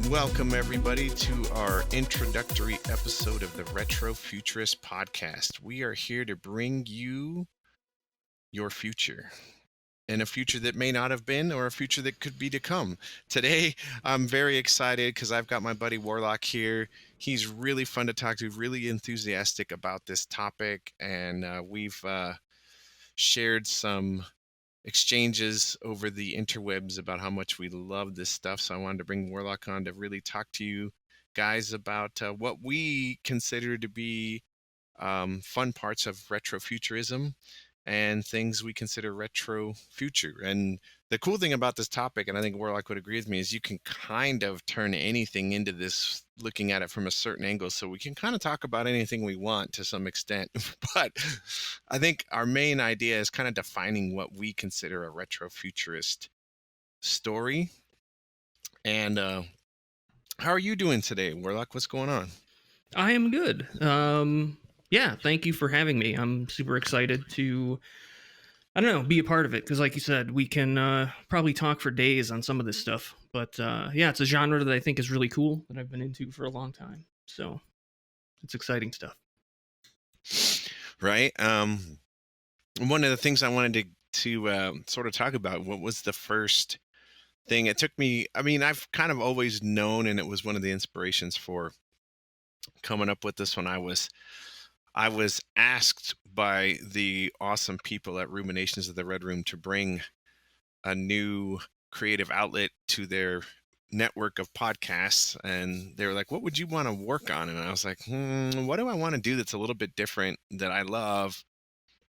Welcome, everybody, to our introductory episode of the Retrofuturist podcast. We are here to bring you your future, and a future that may not have been, or a future that could be to come. Today, I'm very excited because I've got my buddy WarLokk here. He's really fun to talk to, really enthusiastic about this topic, and we've shared some exchanges over the interwebs about how much we love this stuff. So I wanted to bring WarLokk on to really talk to you guys about what we consider to be fun parts of retrofuturism and things we consider retro future. And the cool thing about this topic, and I think WarLokk would agree with me, is you can kind of turn anything into this, looking at it from a certain angle. So we can kind of talk about anything we want to some extent. But I think our main idea is kind of defining what we consider a retrofuturist story. And how are you doing today, WarLokk? What's going on? I am good. Yeah, thank you for having me. I'm super excited to, be a part of it. Because like you said, we can probably talk for days on some of this stuff. But yeah, it's a genre that I think is really cool, that I've been into for a long time. So it's exciting stuff. Right. One of the things I wanted to sort of talk about, what was the first thing? It took me, I've kind of always known, and it was one of the inspirations for coming up with this one. I was asked by the awesome people at Ruminations of the Red Room to bring a new creative outlet to their network of podcasts, and they were like, what would you want to work on? And I was like, what do I want to do that's a little bit different, that I love,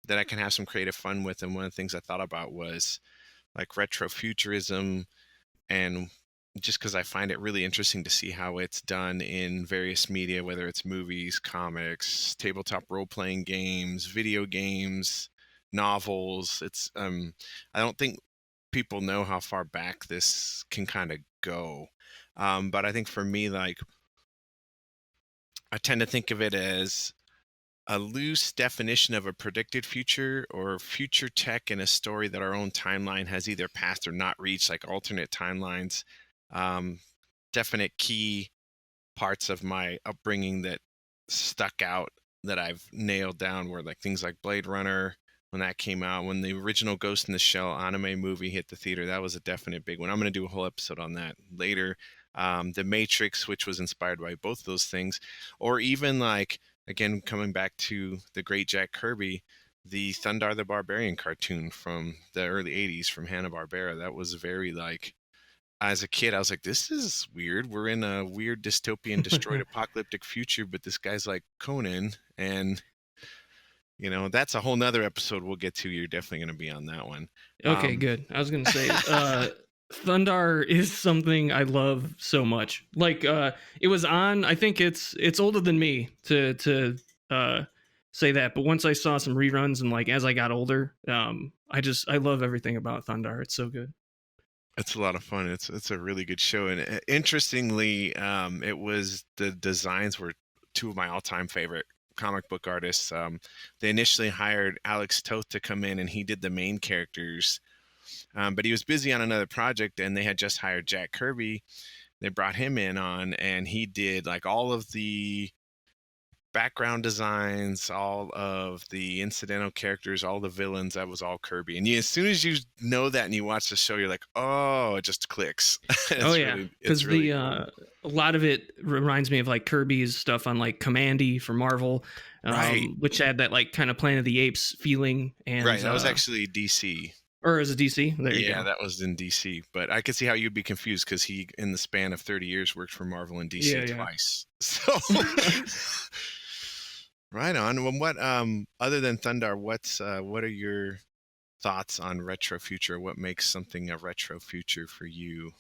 that I can have some creative fun with? And one of the things I thought about was like retrofuturism, and just because I find it really interesting to see how it's done in various media, whether it's movies, comics, tabletop role-playing games, video games, novels. It's I don't think people know how far back this can kind of go. But I think for me, like, I tend to think of it as a loose definition of a predicted future, or future tech in a story that our own timeline has either passed or not reached, like alternate timelines. Definite key parts of my upbringing that stuck out, that I've nailed down, were like things like Blade Runner, when that came out, when the original Ghost in the Shell anime movie hit the theater. That was a definite big one. I'm going to do a whole episode on that later. The Matrix, which was inspired by both those things, or even, like, again, coming back to the great Jack Kirby, the Thundar the Barbarian cartoon from the early 80s from Hanna-Barbera. That was very, like, as a kid, I was like, this is weird. We're in a weird dystopian, destroyed apocalyptic future, but this guy's like Conan. And, that's a whole nother episode we'll get to. You're definitely going to be on that one. Okay, good. I was going to say, Thundar is something I love so much. Like, it was on, I think it's older than me to say that, but once I saw some reruns, and like as I got older, I love everything about Thundar. It's so good. It's a lot of fun. It's a really good show. And interestingly, the designs were two of my all-time favorite comic book artists. They initially hired Alex Toth to come in, and he did the main characters. But he was busy on another project, and they had just hired Jack Kirby. They brought him in on, and he did like all of the background designs, all of the incidental characters, all the villains. That was all Kirby. And as soon as you know that and you watch the show, you're like, oh, it just clicks. Oh yeah, because really cool. A lot of it reminds me of like Kirby's stuff on like Commandy for Marvel, right, which had that like kind of Planet of the Apes feeling. And right, that was actually DC. Or is it DC? There you go. Yeah, that was in DC. But I could see how you'd be confused, because he, in the span of 30 years, worked for Marvel and DC twice. So, right on. Well, what other than Thundar, what are your thoughts on retro future? What makes something a retro future for you?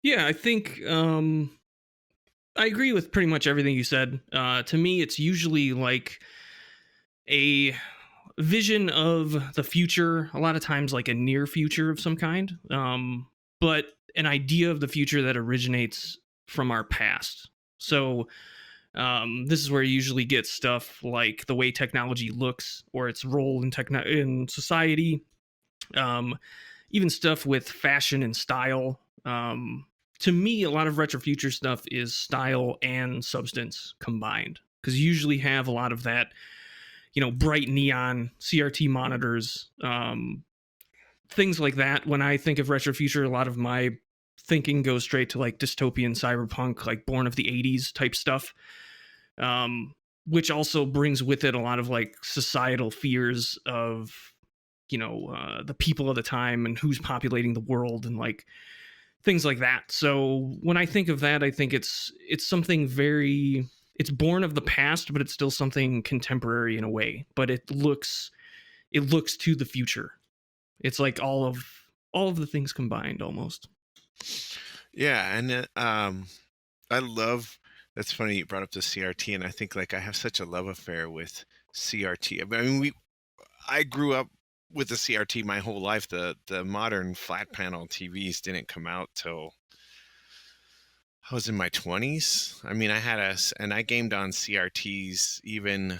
Yeah, I think I agree with pretty much everything you said. To me, it's usually like vision of the future, a lot of times like a near future of some kind, but an idea of the future that originates from our past. So this is where you usually get stuff like the way technology looks or its role in in society, um, even stuff with fashion and style. To me, a lot of retro future stuff is style and substance combined, because you usually have a lot of that, bright neon CRT monitors, things like that. When I think of retro future, a lot of my thinking goes straight to like dystopian cyberpunk, like Born of the '80s type stuff, um, which also brings with it a lot of like societal fears of the people of the time and who's populating the world and like things like that. So when I think of that, I think it's something very, it's born of the past, but it's still something contemporary in a way. But it looks to the future. It's like all of the things combined almost. Yeah, and I love. That's funny you brought up the CRT, and I think like I have such a love affair with CRT. I mean, I grew up with the CRT my whole life. The modern flat panel TVs didn't come out till I was in my 20s. I mean, and I gamed on CRTs. Even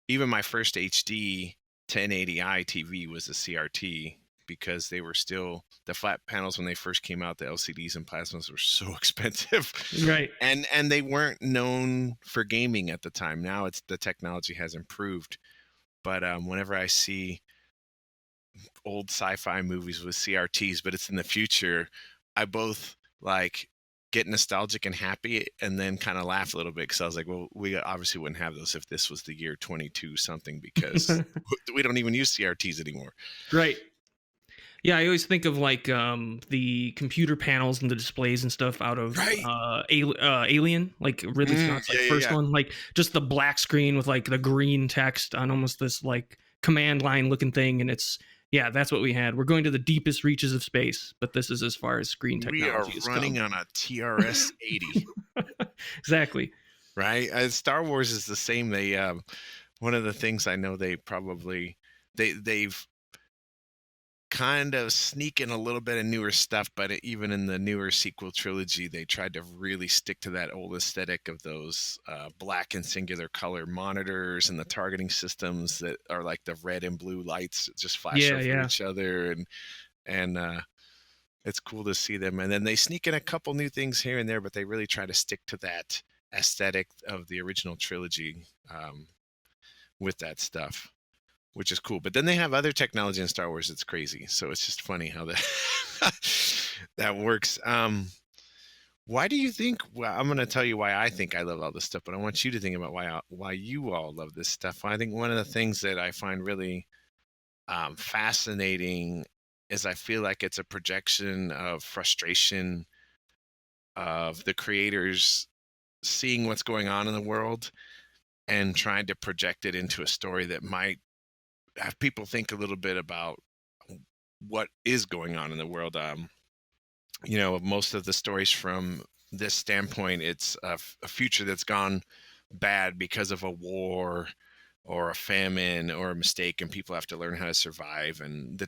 my first HD 1080i TV was a CRT, because they were still the flat panels when they first came out. The LCDs and plasmas were so expensive, Right. and they weren't known for gaming at the time. Now it's the technology has improved, but whenever I see old sci-fi movies with CRTs, but it's in the future, I both like get nostalgic and happy, and then kind of laugh a little bit, because I was like, well, we obviously wouldn't have those if this was the year 22 something, because we don't even use CRTs anymore. Right. Yeah, I always think of like the computer panels and the displays and stuff out of Right. Alien, like Ridley Scott's like Yeah, yeah, first yeah. one, like just the black screen with like the green text on almost this like command line looking thing, and it's yeah, that's what we had. We're going to the deepest reaches of space, but this is as far as screen We are technology has come. running on a TRS 80, Exactly. right? Star Wars is the same. They one of the things I know they probably they've kind of sneak in a little bit of newer stuff, but even in the newer sequel trilogy, they tried to really stick to that old aesthetic of those black and singular color monitors, and the targeting systems that are like the red and blue lights that just flash Yeah, over yeah. each other, and it's cool to see them. And then they sneak in a couple new things here and there, but they really try to stick to that aesthetic of the original trilogy, with that stuff, which is cool. But then they have other technology in Star Wars that's crazy. So it's just funny how that that works. Why do you think? Well, I'm going to tell you why I think I love all this stuff, but I want you to think about why you all love this stuff. I think one of the things that I find really fascinating is I feel like it's a projection of frustration of the creators seeing what's going on in the world and trying to project it into a story that might have people think a little bit about what is going on in the world. Most of the stories from this standpoint, it's a future that's gone bad because of a war or a famine or a mistake, and people have to learn how to survive. And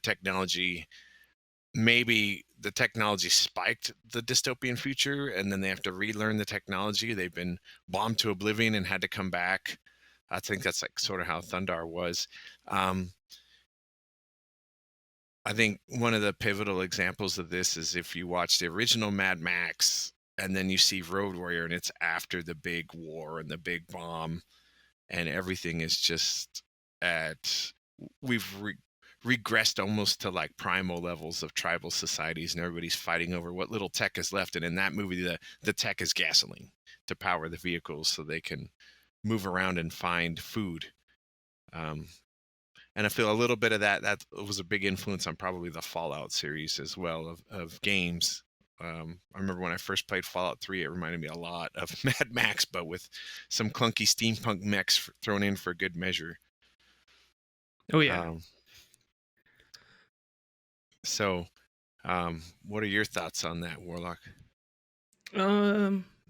maybe the technology spiked the dystopian future, and then they have to relearn the technology. They've been bombed to oblivion and had to come back. I think that's like sort of how Thundar was. Um, I think one of the pivotal examples of this is if you watch the original Mad Max and then you see Road Warrior, and it's after the big war and the big bomb, and everything is just at regressed almost to like primal levels of tribal societies, and everybody's fighting over what little tech is left. And in that movie, the tech is gasoline to power the vehicles so they can move around and find food. Um, and I feel a little bit of that was a big influence on probably the Fallout series as well of games. I remember when I first played Fallout 3, it reminded me a lot of Mad Max, but with some clunky steampunk mechs thrown in for good measure. Oh yeah. Um, so, what are your thoughts on that, WarLokk?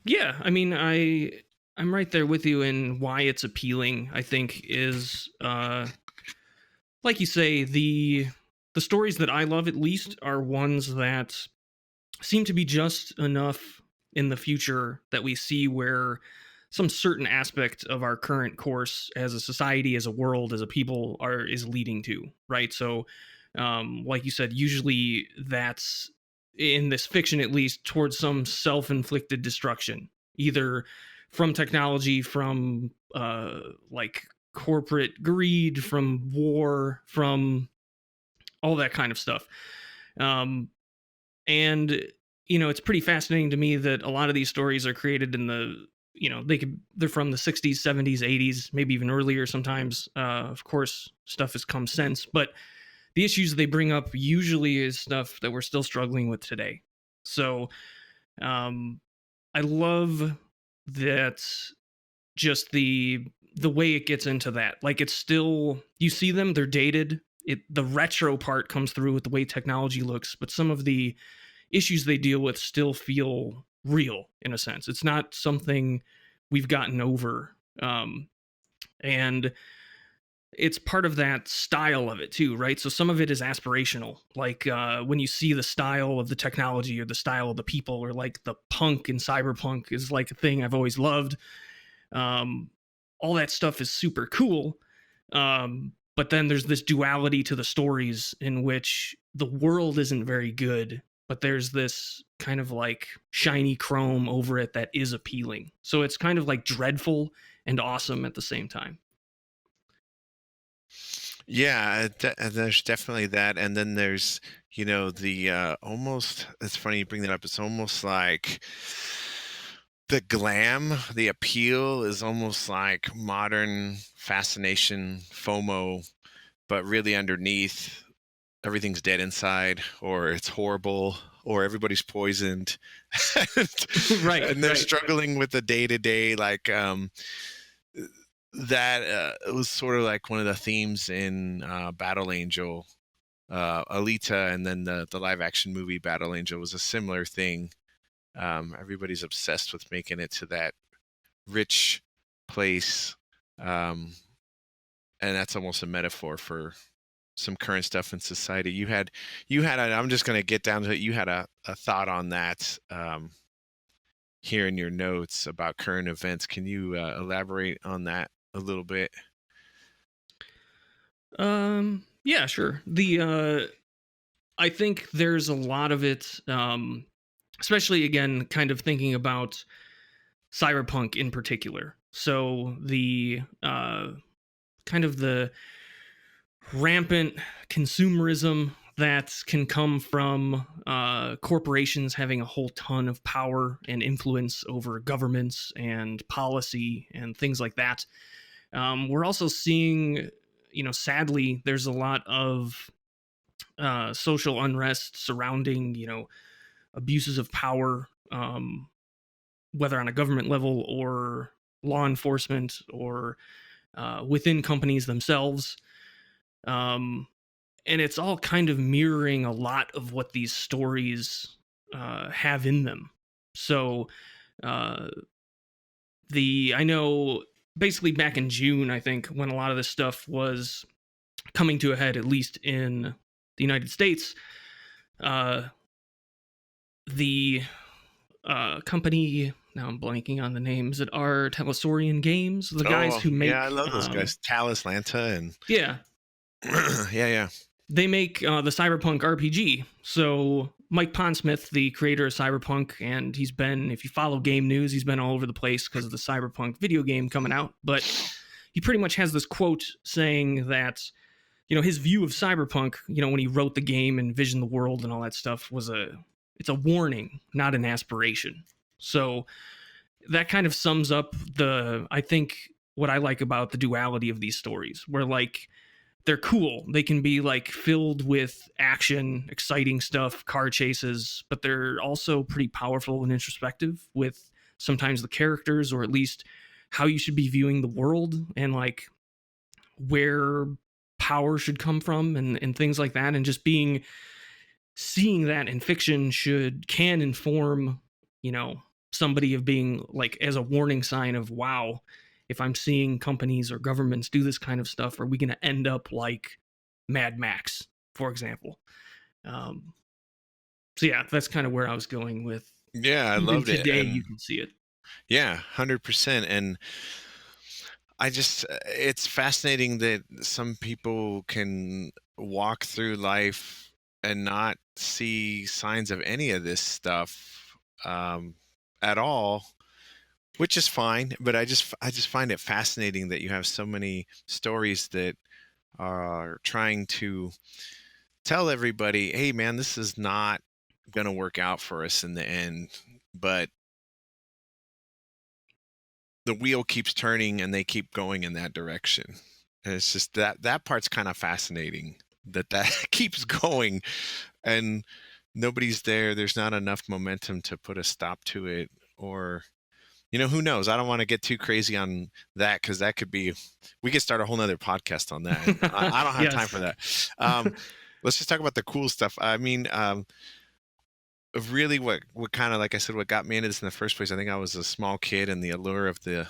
Yeah, I mean, I'm right there with you in why it's appealing. I think is like you say, the stories that I love at least are ones that seem to be just enough in the future that we see where some certain aspect of our current course as a society, as a world, as a people are is leading to, right? So like you said, usually that's in this fiction at least towards some self-inflicted destruction, either from technology, from like corporate greed, from war, from all that kind of stuff. um, and it's pretty fascinating to me that a lot of these stories are created in the they're from the 60s, 70s, 80s, maybe even earlier sometimes. Of course stuff has come since, but the issues they bring up usually is stuff that we're still struggling with today. So um I love that, just the way it gets into that. Like, it's still, you see them, they're dated. The retro part comes through with the way technology looks, but some of the issues they deal with still feel real in a sense. It's not something we've gotten over. And it's part of that style of it too, right? So some of it is aspirational, like when you see the style of the technology or the style of the people, or like the punk in Cyberpunk is like a thing I've always loved. um, all that stuff is super cool. But then there's this duality to the stories in which the world isn't very good, but there's this kind of like shiny chrome over it that is appealing. So it's kind of like dreadful and awesome at the same time. Yeah, there's definitely that, and then there's, the almost. It's funny you bring that up. It's almost like the glam, the appeal is almost like modern fascination, FOMO, but really underneath, everything's dead inside, or it's horrible, or everybody's poisoned, and, Right, and they're right. struggling with the day to day, like that. It was sort of like one of the themes in Battle Angel, Alita, and then the live action movie Battle Angel was a similar thing. Everybody's obsessed with making it to that rich place, um, and that's almost a metaphor for some current stuff in society. I'm just going to get down to it. You had a thought on that, here in your notes about current events. Can you elaborate on that a little bit? Yeah, sure. The I think there's a lot of it, especially again kind of thinking about Cyberpunk in particular. So the kind of the rampant consumerism that can come from corporations having a whole ton of power and influence over governments and policy and things like that. We're also seeing, sadly, there's a lot of social unrest surrounding, abuses of power, whether on a government level or law enforcement or within companies themselves. Um, and it's all kind of mirroring a lot of what these stories have in them. So uh, I know basically back in June, I think, when a lot of this stuff was coming to a head, at least in the United States, uh, the company, now I'm blanking on the names, that are Telesorian Games, the guys Oh who yeah, I make love those guys, Talos, Lanta, and yeah, yeah, yeah. they make the Cyberpunk RPG. So Mike Pondsmith, the creator of Cyberpunk, and he's been, if you follow game news, he's been all over the place because of the Cyberpunk video game coming out. But he pretty much has this quote saying that, his view of Cyberpunk, when he wrote the game and envisioned the world and all that stuff, it's a warning, not an aspiration. So that kind of sums up I think what I like about the duality of these stories, where like they're cool. They can be like filled with action, exciting stuff, car chases, but they're also pretty powerful and introspective with sometimes the characters, or at least how you should be viewing the world, and like where power should come from, and things like that. And just seeing that in fiction can inform, somebody of being like as a warning sign of, wow, if I'm seeing companies or governments do this kind of stuff, are we going to end up like Mad Max, for example. Um, so yeah, that's kind of where I was going with. Yeah, I Even loved it. today, you And can see it. yeah, 100%. And I just, it's fascinating that some people can walk through life and not see signs of any of this stuff um, at all, which is fine. But I just find it fascinating that you have so many stories that are trying to tell everybody, hey, man, this is not going to work out for us in the end. But the wheel keeps turning and they keep going in that direction. And it's just that part's kind of fascinating that keeps going and nobody's there. There's not enough momentum to put a stop to it, or who knows? I don't want to get too crazy on that because that could be, we could start a whole nother podcast on that. And I don't have time Yes. for that. Um, let's just talk about the cool stuff. I mean, really what kind of, like I said, what got me into this in the first place, I think I was a small kid and the allure of the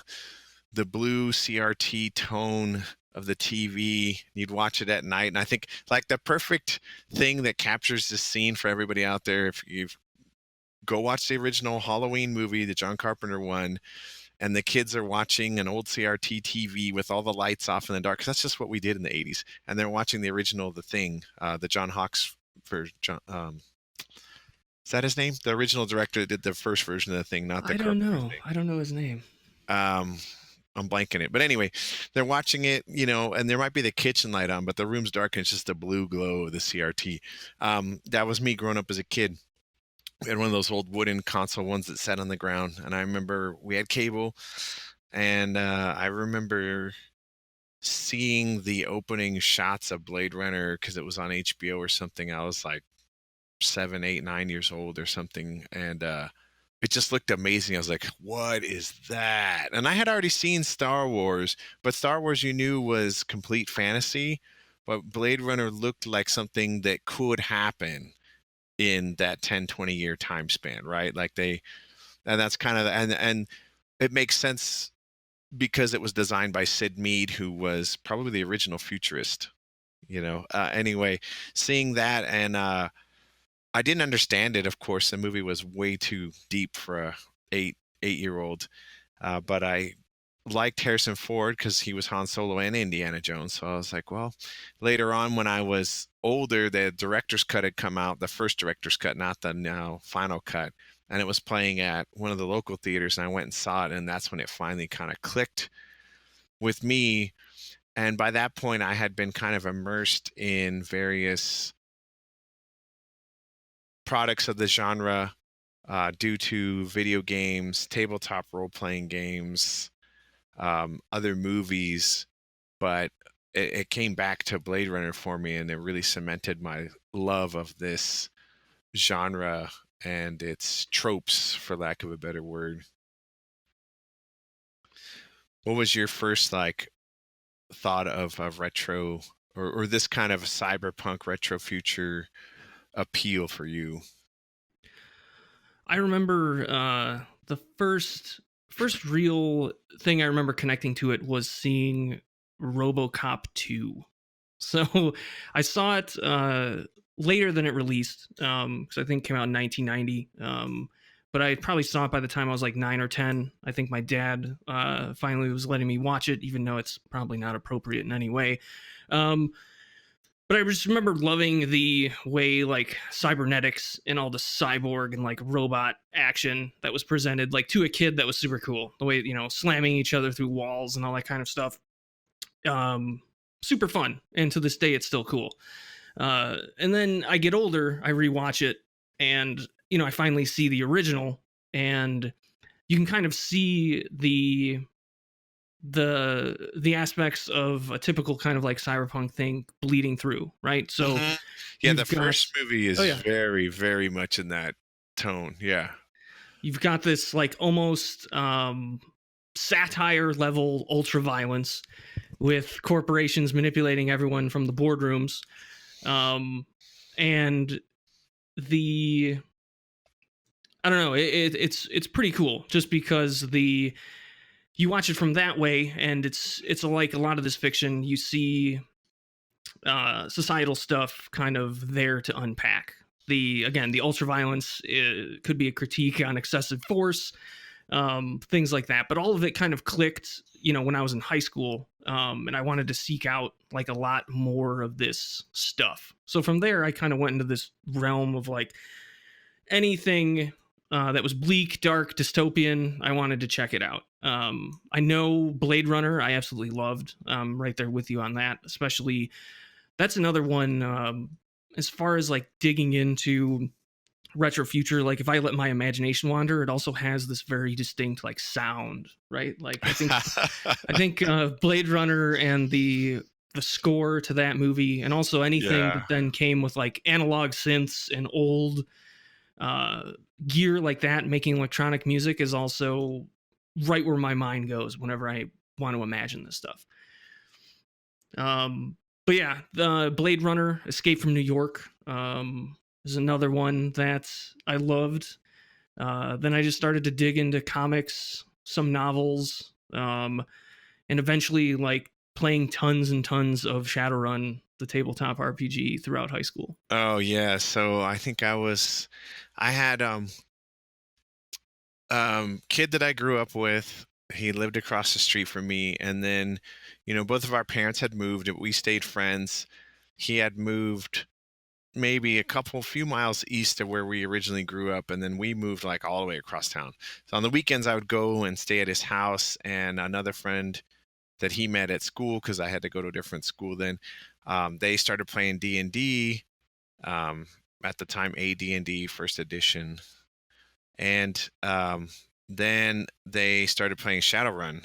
blue CRT tone of the TV. You'd watch it at night, and I think like the perfect thing that captures this scene for everybody out there, if you go watch the original Halloween movie, the John Carpenter one, and the kids are watching an old CRT TV with all the lights off in the dark, because that's just what we did in the 80s, and they're watching the original The Thing, the John Hawkes version. Is that his name? The original director that did the first version of The Thing, not the I don't Carpenter know. thing. I don't know his name. Um, I'm blanking it, but anyway, they're watching it, and there might be the kitchen light on, but the room's dark and it's just the blue glow of the CRT. That was me growing up as a kid. We had one of those old wooden console ones that sat on the ground, and I remember we had cable, and I remember seeing the opening shots of Blade Runner because it was on HBO or something. I was like 7, 8, 9 years old or something, and it just looked amazing. I was like, what is that? And I had already seen Star Wars, but Star Wars you knew was complete fantasy, but Blade Runner looked like something that could happen in that 10, 20 year time span, right? Like and that's kind of, and it makes sense because it was designed by Sid Mead, who was probably the original futurist, anyway, seeing that, and I didn't understand it. Of course, the movie was way too deep for a eight-year old. But I liked Harrison Ford because he was Han Solo and Indiana Jones. So I was like, well, later on when I was older, the director's cut had come out, the first director's cut, not the now final cut. And it was playing at one of the local theaters, and I went and saw it. And that's when it finally kind of clicked with me. And by that point, I had been kind of immersed in various products of the genre due to video games, tabletop role playing games, other movies. But it came back to Blade Runner for me, and it really cemented my love of this genre and its tropes, for lack of a better word. What was your first thought of retro, or this kind of cyberpunk retro future appeal for you? I remember the first real thing I remember connecting to it was seeing RoboCop 2. So I saw it later than it released because I think it came out in 1990. But I probably saw it by the time I was like 9 or 10. I think my dad finally was letting me watch it, even though it's probably not appropriate in any way. Um, but I just remember loving the way like cybernetics and all the cyborg and like robot action that was presented like to a kid. That was super cool. The way, slamming each other through walls and all that kind of stuff. Um, Super fun. And to this day, it's still cool. And then I get older, I rewatch it, and I finally see the original, and you can kind of see the aspects of a typical kind of like cyberpunk thing bleeding through, right? So Mhm. Yeah, the you've got first movie oh is yeah, very, very much in that tone. Yeah. you've got this like almost satire level ultra violence with corporations manipulating everyone from the boardrooms, and the I don't know. It's pretty cool just because you watch it from that way, and it's like a lot of this fiction. You see societal stuff kind of there to unpack. The ultraviolence could be a critique on excessive force, things like that. But all of it kind of clicked, when I was in high school, and I wanted to seek out like a lot more of this stuff. So from there, I kind of went into this realm of like anything that was bleak, dark, dystopian. I wanted to check it out. I know Blade Runner, I absolutely loved. Right there with you on that. Especially, that's another one. As far as like digging into retro future, like if I let my imagination wander, it also has this very distinct like sound, right? Like I think Blade Runner and the score to that movie, and also anything Yeah. that then came with like analog synths and old uh, gear like that, making electronic music is also right where my mind goes whenever I want to imagine this stuff. But yeah, the Blade Runner, Escape from New York, is another one that I loved. Then I just started to dig into comics, some novels, and eventually like playing tons and tons of Shadowrun, the tabletop RPG, throughout high school. Oh yeah. So I had kid that I grew up with. He lived across the street from me, and then, both of our parents had moved, and we stayed friends. He had moved maybe few miles east of where we originally grew up, and then we moved like all the way across town. So on the weekends, I would go and stay at his house, and another friend that he met at school, because I had to go to a different school then. They started playing D&D, at the time AD&D first edition, and then they started playing Shadowrun,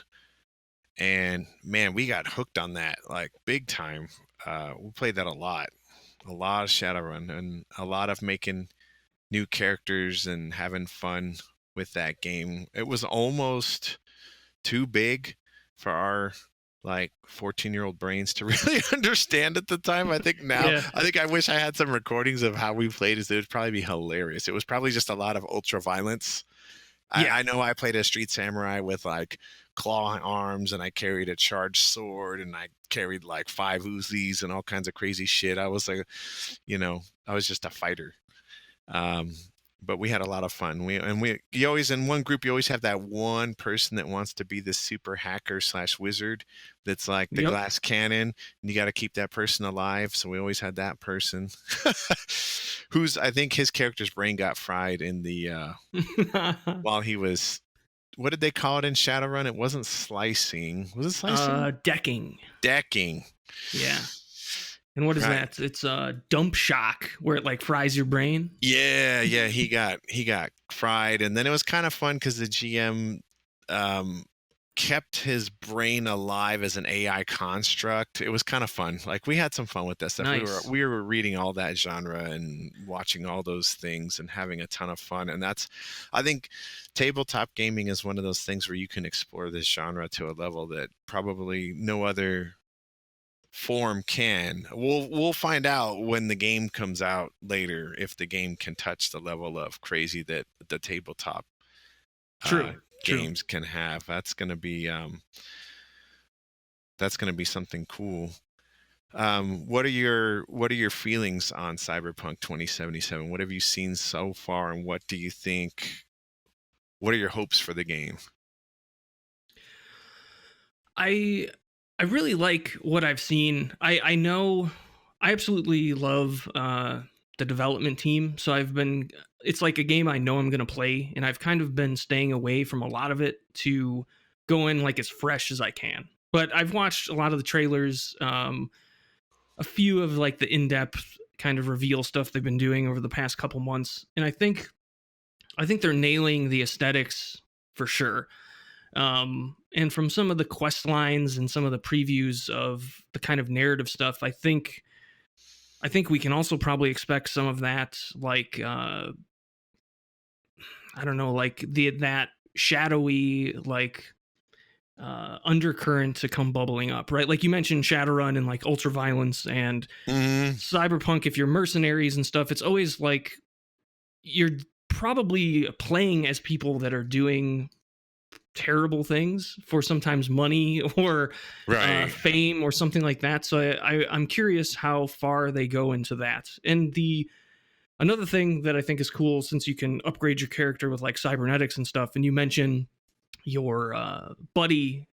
and man, we got hooked on that like big time. We played that a lot of Shadowrun, and a lot of making new characters and having fun with that game. It was almost too big for our like 14-year-old brains to really understand at the time. I think now, Yeah, I think I wish I had some recordings of how we played. It would probably be hilarious. It was probably just a lot of ultra violence. yeah, I know I played a street samurai with like claw arms, and I carried a charged sword, and I carried like 5 Uzis and all kinds of crazy shit. I was like, I was just a fighter. Um, but we had a lot of fun. You always, in one group, you always have that one person that wants to be the super hacker / wizard. That's like the yep. glass cannon, and you got to keep that person alive. So we always had that person, I think his character's brain got fried in the while he was. What did they call it in Shadowrun? It wasn't slicing. Was it slicing? Decking. Decking. Yeah. And what is Right. that? It's dump shock, where it like fries your brain. Yeah, yeah, he got fried, and then it was kind of fun because the GM um, kept his brain alive as an AI construct. It was kind of fun. Like we had some fun with that stuff. We were Nice. we were reading all that genre and watching all those things and having a ton of fun. And I think, tabletop gaming is one of those things where you can explore this genre to a level that probably no other form can. We'll find out when the game comes out later if the game can touch the level of crazy that the tabletop uh, True. True. games can have. That's gonna be something cool. What are your feelings on Cyberpunk 2077? What have you seen so far, and what do you think? What are your hopes for the game? I I really like what I've seen. I know I absolutely love the development team. So it's like a game I know I'm going to play, and I've kind of been staying away from a lot of it to go in like as fresh as I can. But I've watched a lot of the trailers, a few of like the in-depth kind of reveal stuff they've been doing over the past couple months, and I think they're nailing the aesthetics for sure. And from some of the quest lines and some of the previews of the kind of narrative stuff, I think we can also probably expect some of that, like I don't know, like that shadowy like undercurrent to come bubbling up, right? Like you mentioned Shadowrun and like ultraviolence and Mm, Cyberpunk. If you're mercenaries and stuff, it's always like you're probably playing as people that are doing terrible things for sometimes money or Right. fame or something like that. So I'm curious how far they go into that. And the another thing that I think is cool, since you can upgrade your character with like cybernetics and stuff, and you mentioned your buddy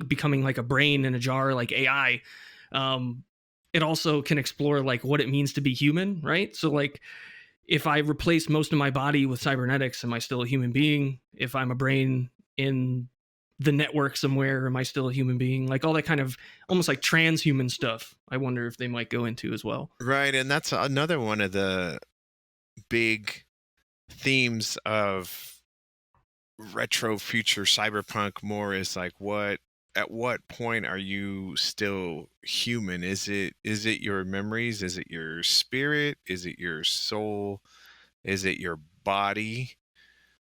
becoming like a brain in a jar, like AI. Um, it also can explore like what it means to be human, right? So like if I replace most of my body with cybernetics, am I still a human being? If I'm a brain in the network somewhere, am I still a human being? Like all that kind of almost like transhuman stuff. I wonder if they might go into as well. Right, and that's another one of the big themes of retro future cyberpunk. More is like, what at what point are you still human? Is it your memories? Is it your spirit? Is it your soul? Is it your body?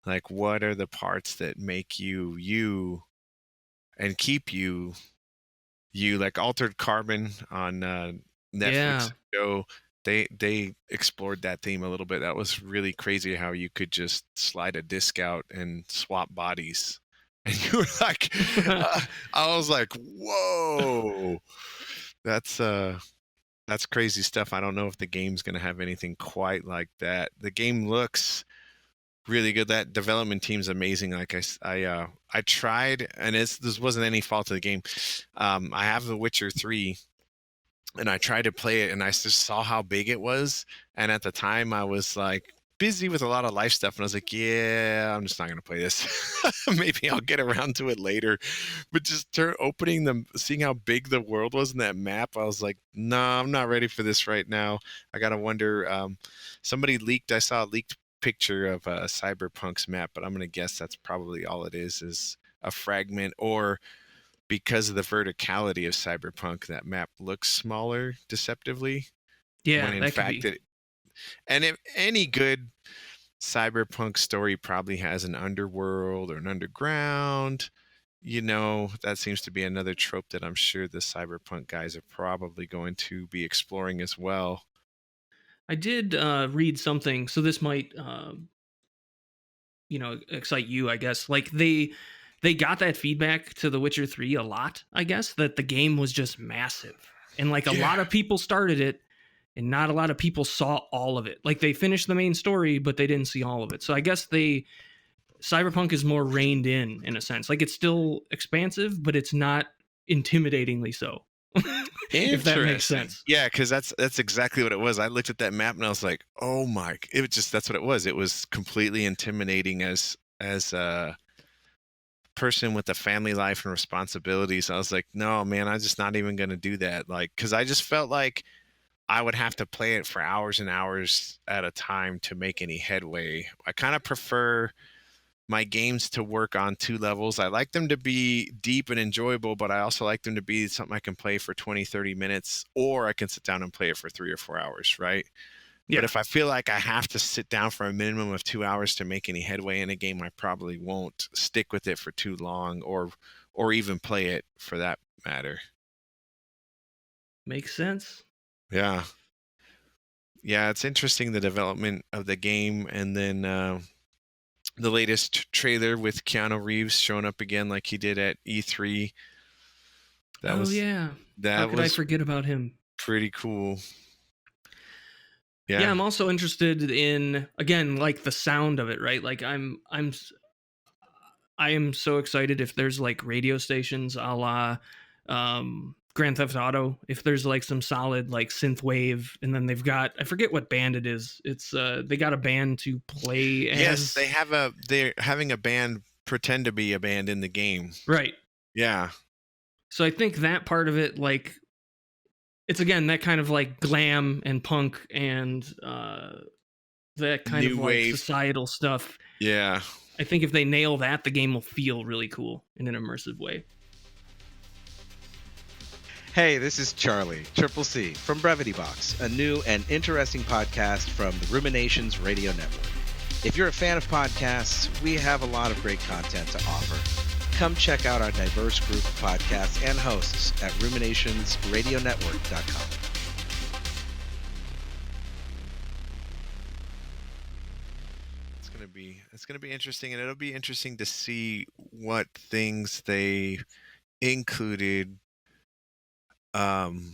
Like, what are the parts that make you you and keep you you? Like Altered Carbon on Netflix Yeah. show, they explored that theme a little bit. That was really crazy how you could just slide a disc out and swap bodies. And you were like, I was like, whoa, that's uh, that's crazy stuff. I don't know if the game's gonna have anything quite like that. The game looks really good. That development team's amazing. Like I tried, and this wasn't any fault of the game. I have The Witcher 3, and I tried to play it, and I just saw how big it was. And at the time, I was like busy with a lot of life stuff, and I was like, yeah, I'm just not gonna play this. Maybe I'll get around to it later. But just opening them, seeing how big the world was in that map, I was like, no, I'm not ready for this right now. I gotta wonder. Somebody leaked. I saw a leaked picture of Cyberpunk's map, but I'm gonna guess that's probably all it is a fragment, or because of the verticality of Cyberpunk, that map looks smaller deceptively when Yeah, in that could fact be. it. And if any good Cyberpunk story probably has an underworld or an underground, that seems to be another trope that I'm sure the Cyberpunk guys are probably going to be exploring as well. I did read something, so this might excite you, I guess. Like they got that feedback to The Witcher 3 a lot, I guess, that the game was just massive. And like a Yeah. lot of people started it and not a lot of people saw all of it. Like they finished the main story, but they didn't see all of it. So I guess Cyberpunk is more reined in a sense. Like it's still expansive, but it's not intimidatingly so. If that makes Interesting. sense. Yeah, because that's exactly what it was. I looked at that map and I was like, "Oh my!" It was just that's what it was. It was completely intimidating as a person with a family life and responsibilities. I was like, "No, man, I'm just not even going to do that." Like, because I just felt like I would have to play it for hours and hours at a time to make any headway. I kind of prefer my games to work on two levels. I like them to be deep and enjoyable, but I also like them to be something I can play for 20, 30 minutes, or I can sit down and play it for 3 or 4 hours, right? But Yeah. if I feel like I have to sit down for a minimum of 2 hours to make any headway in a game, I probably won't stick with it for too long, or even play it for that matter. Makes sense. Yeah. Yeah, it's interesting, the development of the game, and then the latest trailer with Keanu Reeves showing up again like he did at E3. That Oh was yeah. How that could I was forget about him? pretty cool. Yeah, Yeah. I'm also interested in again like the sound of it, right? Like I am so excited if there's like radio stations a la Grand Theft Auto, if there's like some solid like synth wave, and then they've got, I forget what band it is. It's they got a band to play Yes, as, they're having a band pretend to be a band in the game. right. Yeah. So I think that part of it, like it's again that kind of like glam and punk and that kind of New like wave. societal stuff. Yeah. I think if they nail that, the game will feel really cool in an immersive way. Hey, this is Charlie, Triple C, from Brevity Box, a new and interesting podcast from the Ruminations Radio Network. If you're a fan of podcasts, we have a lot of great content to offer. Come check out our diverse group of podcasts and hosts at ruminationsradionetwork.com. It's it's going to be interesting, and it'll be interesting to see what things they included um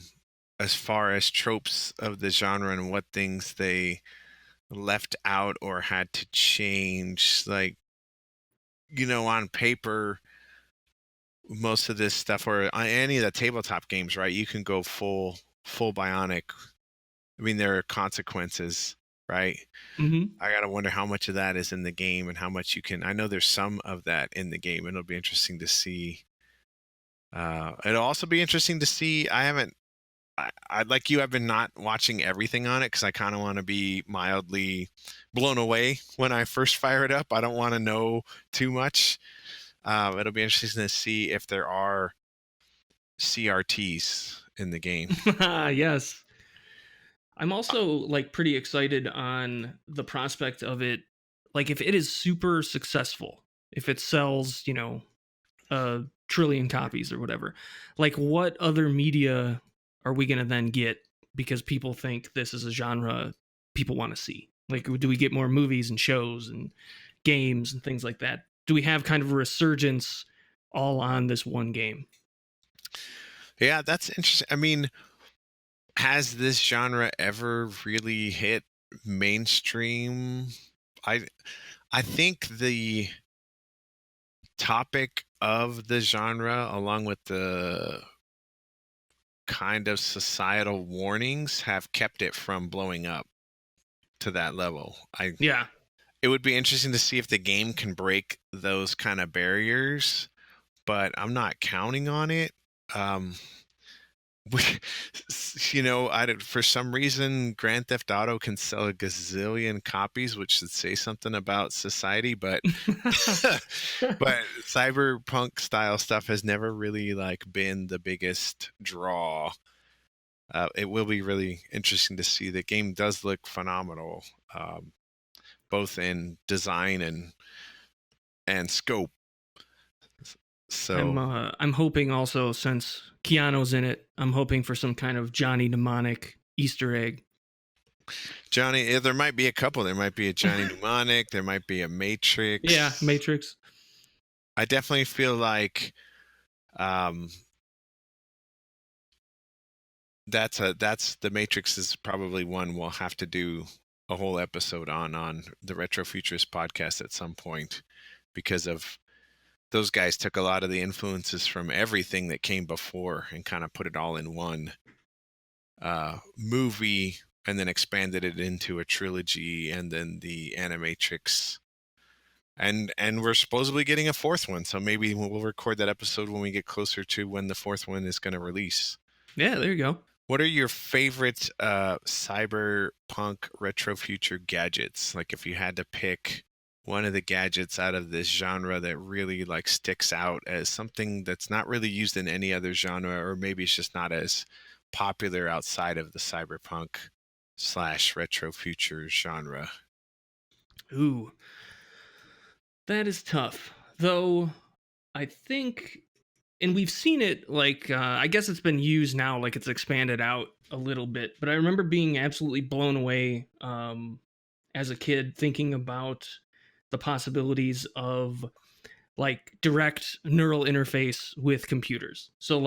as far as tropes of the genre and what things they left out or had to change. Like, on paper, most of this stuff, or on any of the tabletop games, right, you can go full bionic. I mean, there are consequences, right? Mm-hmm. I gotta wonder how much of that is in the game and how much you can. I know there's some of that in the game, and it'll be interesting to see. It'll also be interesting to see. I haven't. I like you. I've been not watching everything on it because I kind of want to be mildly blown away when I first fire it up. I don't want to know too much. It'll be interesting to see if there are CRTs in the game. Yes. I'm also like pretty excited on the prospect of it. Like if it is super successful, if it sells, a trillion copies or whatever, like what other media are we going to then get because people think this is a genre people want to see? Like, do we get more movies and shows and games and things like that? Do we have kind of a resurgence all on this one game? Yeah, that's interesting. I mean, has this genre ever really hit mainstream? I I think the topic of the genre, along with the kind of societal warnings, have kept it from blowing up to that level. Yeah. It would be interesting to see if the game can break those kind of barriers, but I'm not counting on it. Um, for some reason, Grand Theft Auto can sell a gazillion copies, which should say something about society. But but cyberpunk style stuff has never really been the biggest draw. It will be really interesting to see. The game does look phenomenal, both in design and scope. So I'm hoping also, since Keanu's in it, I'm hoping for some kind of Johnny Mnemonic Easter egg. Johnny, there might be a couple. There might be a Johnny Mnemonic. There might be a Matrix. Yeah, Matrix. I definitely feel like that's the Matrix is probably one we'll have to do a whole episode on the Retrofuturist podcast at some point, because of those guys took a lot of the influences from everything that came before and kind of put it all in one movie, and then expanded it into a trilogy, and then the Animatrix. And we're supposedly getting a fourth one, so maybe we'll record that episode when we get closer to when the fourth one is going to release. Yeah, there you go. What are your favorite cyberpunk retro future gadgets? Like, if you had to pick one of the gadgets out of this genre that really sticks out as something that's not really used in any other genre, or maybe it's just not as popular outside of the cyberpunk / retro future genre. Ooh, that is tough. Though I think, and we've seen it, I guess it's been used now, like it's expanded out a little bit, but I remember being absolutely blown away as a kid, thinking about the possibilities of direct neural interface with computers. So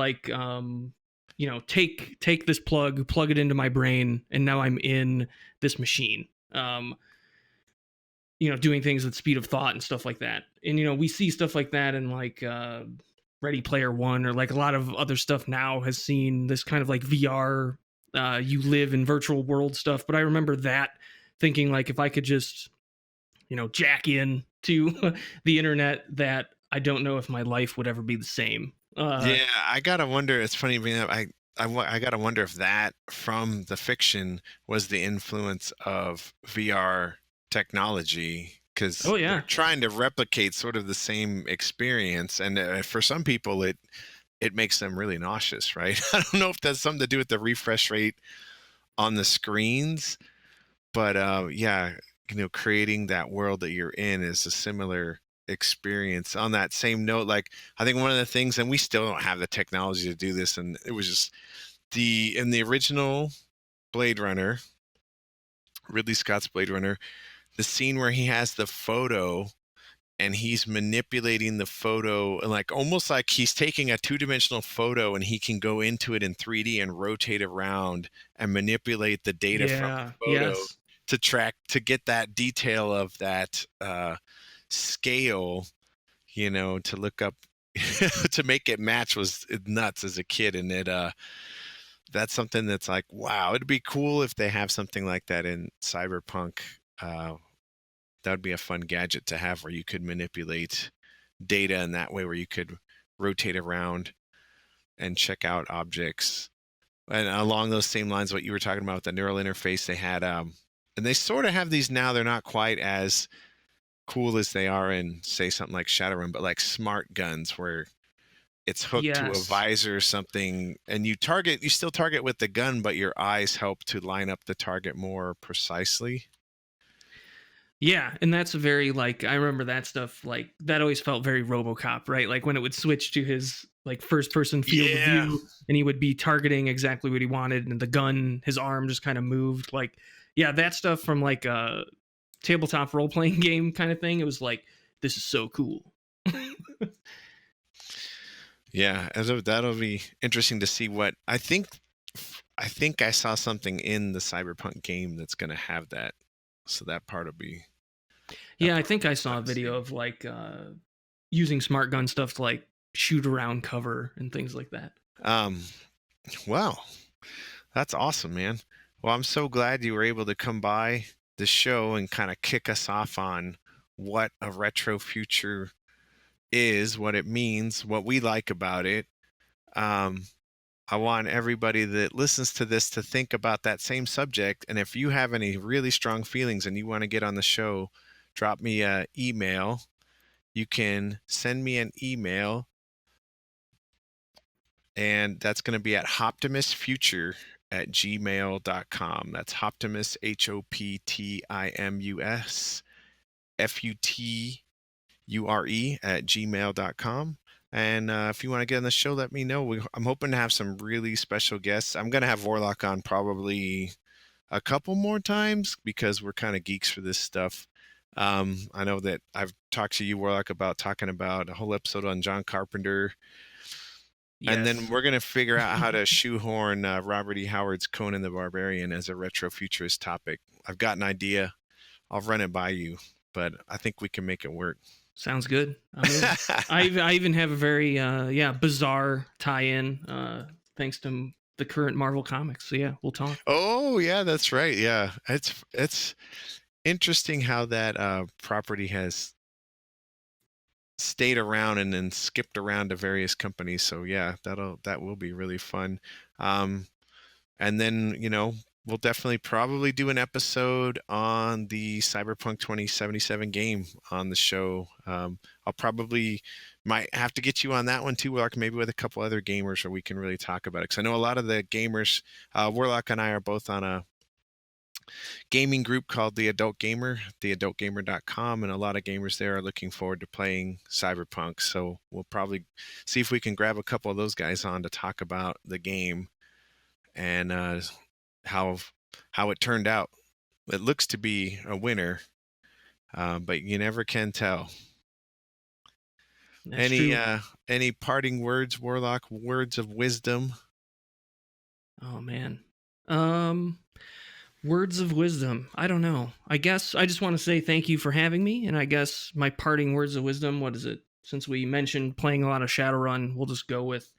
take this plug it into my brain, and now I'm in this machine. Doing things at speed of thought and stuff like that. And we see stuff like that in Ready Player One, or a lot of other stuff now has seen this kind of VR, you live in virtual world stuff. But I remember that thinking, if I could just jack in to the internet, that I don't know if my life would ever be the same. Yeah, I gotta wonder. It's funny being I gotta wonder if that from the fiction was the influence of VR technology, because they're trying to replicate sort of the same experience, and for some people it makes them really nauseous, right? I don't know if that's something to do with the refresh rate on the screens, but creating that world that you're in is a similar experience. On that same note, I think one of the things, and we still don't have the technology to do this, and it was just in the original Blade Runner, Ridley Scott's Blade Runner, the scene where he has the photo and he's manipulating the photo, and like almost like he's taking a two-dimensional photo and he can go into it in 3D and rotate around and manipulate the data from Yeah. the photo Yes. to get that detail of that scale, to look up to make it match was nuts as a kid. And that's something that's like, wow, it'd be cool if they have something like that in Cyberpunk. That would be a fun gadget to have where you could manipulate data in that way, where you could rotate around and check out objects. And along those same lines, what you were talking about with the neural interface, they had, and they sort of have these now. They're not quite as cool as they are in, say, something like Shadowrun, but like smart guns where it's hooked to a Yes. visor or something, and you still target with the gun, but your eyes help to line up the target more precisely. Yeah, and that's a very like I remember that stuff like that always felt very RoboCop, right? Like when it would switch to his like first person field of Yeah. view and he would be targeting exactly what he wanted and the gun, his arm just kind of moved. Like, yeah, that stuff from like a tabletop role playing game kind of thing. It was like, this is so cool. Yeah, that'll be interesting to see what I think I saw something in the Cyberpunk game that's going to have that. So that part will be. Yeah, I think I saw a video of like using smart gun stuff to like shoot around cover and things like that. Wow, that's awesome, man. Well, I'm so glad you were able to come by the show and kind of kick us off on what a retro future is, what it means, what we like about it. I want everybody that listens to this to think about that same subject. And if you have any really strong feelings and you want to get on the show, drop me an email. You can send me an email, and that's going to be at hoptimusfuture@gmail.com. That's Hoptimus, HOPTIMUSFUTURE@gmail.com. And if you want to get on the show, let me know. I'm hoping to have some really special guests. I'm going to have WarLokk on probably a couple more times because we're kind of geeks for this stuff. I know that I've talked to you, WarLokk, about talking about a whole episode on John Carpenter. Yes. And then we're going to figure out how to shoehorn Robert E. Howard's Conan the Barbarian as a retrofuturist topic. I've got an idea. I'll run it by you, but I think we can make it work. Sounds good. I even have a very bizarre tie-in thanks to the current Marvel comics. So yeah, we'll talk. Oh yeah, that's right. Yeah, it's interesting how that property has stayed around and then skipped around to various companies. So yeah, that will be really fun. And then we'll definitely probably do an episode on the Cyberpunk 2077 game on the show. I'll probably might have to get you on that one too, WarLokk, maybe with a couple other gamers, or we can really talk about it. Because I know a lot of the gamers, WarLokk and I are both on a gaming group called The Adult Gamer, theadultgamer.com, and a lot of gamers there are looking forward to playing Cyberpunk. So we'll probably see if we can grab a couple of those guys on to talk about the game and how it turned out. It looks to be a winner, but you never can tell. That's true. Any parting words, WarLokk? Words of wisdom? Oh man. Words of wisdom. I don't know. I guess I just want to say thank you for having me. And I guess my parting words of wisdom, what is it? Since we mentioned playing a lot of Shadowrun, we'll just go with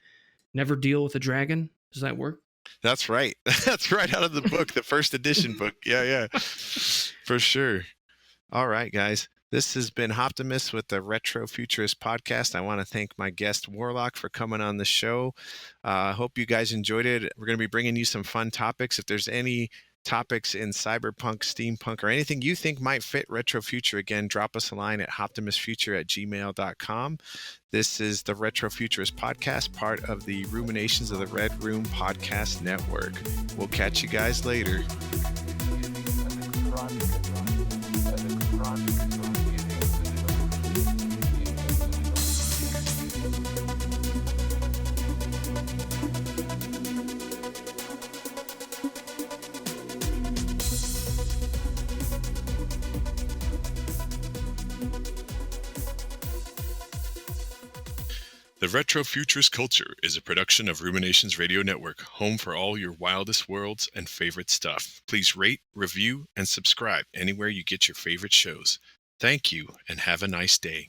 never deal with a dragon. Does that work? That's right. That's right out of the book, the first edition book. Yeah. For sure. All right, guys. This has been Hoptimus with the Retro Futurist podcast. I want to thank my guest, WarLokk, for coming on the show. I hope you guys enjoyed it. We're going to be bringing you some fun topics. If there's any topics in cyberpunk, steampunk, or anything you think might fit retro future, again, drop us a line at hoptimusfuture@gmail.com. This is the Retro Futurist podcast, part of the Ruminations of the Red Room Podcast Network. We'll catch you guys later. The Retrofuturist Culture is a production of Ruminations Radio Network, home for all your wildest worlds and favorite stuff. Please rate, review, and subscribe anywhere you get your favorite shows. Thank you, and have a nice day.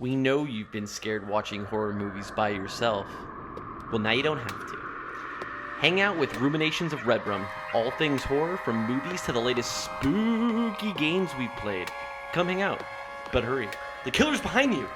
We know you've been scared watching horror movies by yourself. Well, now you don't have to. Hang out with Ruminations of Redrum, all things horror from movies to the latest spooky games we've played. Come hang out. But hurry, the killer's behind you!